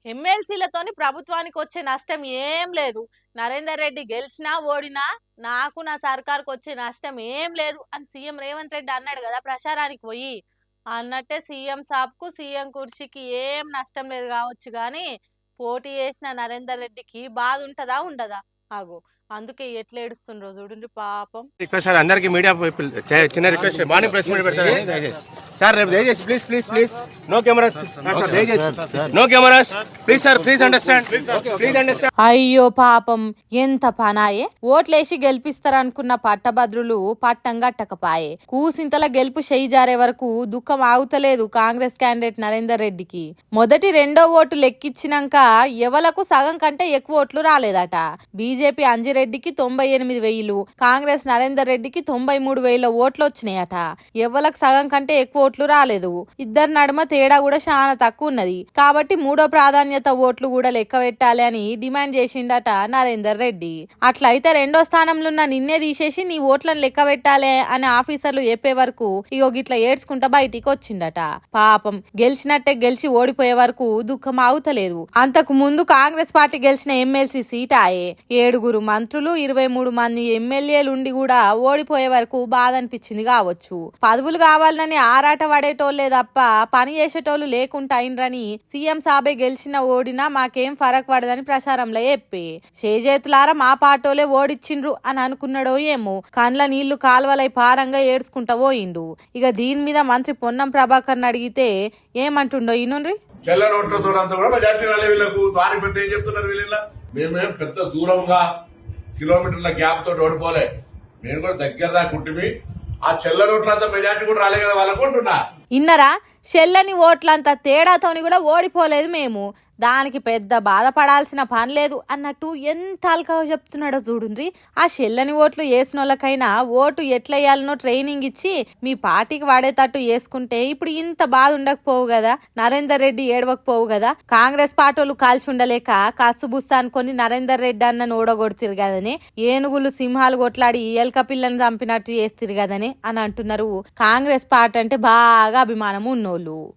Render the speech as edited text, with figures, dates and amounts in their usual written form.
ఎమ్మెల్సీలతోని ప్రభుత్వానికి వచ్చే నష్టం ఏం లేదు. నరేందర్ రెడ్డి గెలిచినా, ఓడినా నాకు నా సర్కార్‌కి వచ్చే నష్టం ఏం లేదు అని సీఎం రేవంత్ రెడ్డి అన్నాడు గదా! ప్రచారానికి పోయి. అన్నట్టే సీఎం సాబ్‌కు సీఎం కుర్చీకి ఏం నష్టం లేదు గావచ్చు గానీ, పోటీ చేసిన నరేందర్ రెడ్డికి బాధ ఉంటదా? ఉండదా? అగో అందుకే ఎట్లా ఏడుస్తుండ్రో చూడుండ్రి పాపం. రిక్వెస్ట్ సార్ అందరికి మీడియా పీపుల్ చిన్న రిక్వెస్ట్ మార్నింగ్ ప్రెస్ మీట్ పెడతారని దయచేసి సార్ రేపు దయచేసి please please please no cameras sir దయచేసి no cameras please sir please understand please understand. అయ్యో పాపం ఎంత పనాయే. ఓట్లేసి గెలిపిస్తారనుకున్న పట్టభద్రులు పట్టం గట్టకపాయే. కూసింతల గెలుపు చెయ్యి జారే వరకు దుఃఖం ఆగుతలేదు కాంగ్రెస్ క్యాండిడేట్ నరేందర్ రెడ్డికి. మొదటి రెండో ఓటు లెక్కిచ్చినాక ఎవలకు సగం కంటే ఎక్కువ ఓట్లు రాలేదట. బీజేపీ అంజిరెడ్డికి 98,000, కాంగ్రెస్ నరేందర్ రెడ్డికి 93,000 ఓట్లు వచ్చినాయట. ఎవలకు సగం కంటే ఎక్కువ ఓట్లు రాలేదు. ఇద్దరు నడుమ తేడా కూడా చాలా తక్కువ ఉన్నది. కాబట్టి మూడో ప్రాధాన్యత ఓట్లు కూడా లెక్క పెట్టాలి అని డిమాండ్ చేసిండట నరేందర్ రెడ్డి. అట్లయితే రెండో స్థానంలో ఉన్న నిన్నే తీసేసి నీ ఓట్లను లెక్క పెట్టాలి అని ఆఫీసర్లు చెప్పే వరకు ఇగో గిట్లా ఏడ్చుకుంటా బయటికి వచ్చిండట. పాపం గెలిచినట్టే గెలిచి ఓడిపోయే వరకు దుఃఖం ఆగుతలేదు. అంతకు ముందు కాంగ్రెస్ పార్టీ గెలిచిన ఎమ్మెల్సీ సీట్ ఆయే. 7 మంత్రులు 23 మంది ఎమ్మెల్యేలుండి కూడా ఓడిపోయే వరకు బాధ అనిపించింది కావచ్చు. పదవులు కావాలని ఆరాట పడేటోళ్లే తప్ప పని చేసేటోళ్ళు లేకుండా అయినరని సీఎం సాబే గెలిచిన ఓడినా మాకేం ఫరక్ పడదని ప్రచారంలో చెప్పి చేజేతులారా మా పాటోలే ఓడిచ్చిండ్రు అని అనుకున్నాడో ఏమో కండ్ల నీళ్లు కాల్వలై పారంగా ఏడ్చుకుంటా పోయిండు. ఇక దీని మీద మంత్రి పొన్నం ప్రభాకర్ అడిగితే ఏమంటుండో ఈనుండ్రి. చెల్ల నోట్లతో కూడా మెజార్టీ రాలే వీళ్ళకు. దాని పెద్ద ఏం చెప్తున్నారు వీళ్ళ? మేమేం పెద్ద దూరంగా కిలోమీటర్ల గ్యాప్ తోటి ఓడిపోలే. నేను కూడా దగ్గర దాకా ఉంటుమి. ఆ చెల్ల నోట్లంతా మెజార్టీ కూడా రాలే కదా వాళ్ళకు అంటున్నా. ఇన్నరా చెల్లని ఓట్లంతా తేడాతోని కూడా ఓడిపోలేదు మేము. దానికి పెద్ద బాధపడాల్సిన పని లేదు అన్నట్టు ఎంత అల్కగా చెప్తున్నాడో చూడుండ్రి. ఆ చెల్లని ఓట్లు వేసిన వాళ్ళకైనా ఓటు ఎట్లా వేయాలనో ట్రైనింగ్ ఇచ్చి మీ పార్టీకి వాడేటట్టు వేసుకుంటే ఇప్పుడు ఇంత బాధ ఉండకపోవు కదా, నరేందర్ రెడ్డి ఏడవకపోవు కదా. కాంగ్రెస్ పార్టీలు కాల్చి ఉండలేక కసుబుస్సా అనుకొని నరేందర్ రెడ్డి అన్నను ఓడగొడుతురు కదని, ఏనుగులు సింహాలు కొట్లాడి ఎలక పిల్లని చంపినట్టు చేస్తురు కదని అని అంటున్నారు కాంగ్రెస్ పార్టీ అంటే బాగా అభిమానం ఉన్నోళ్ళు.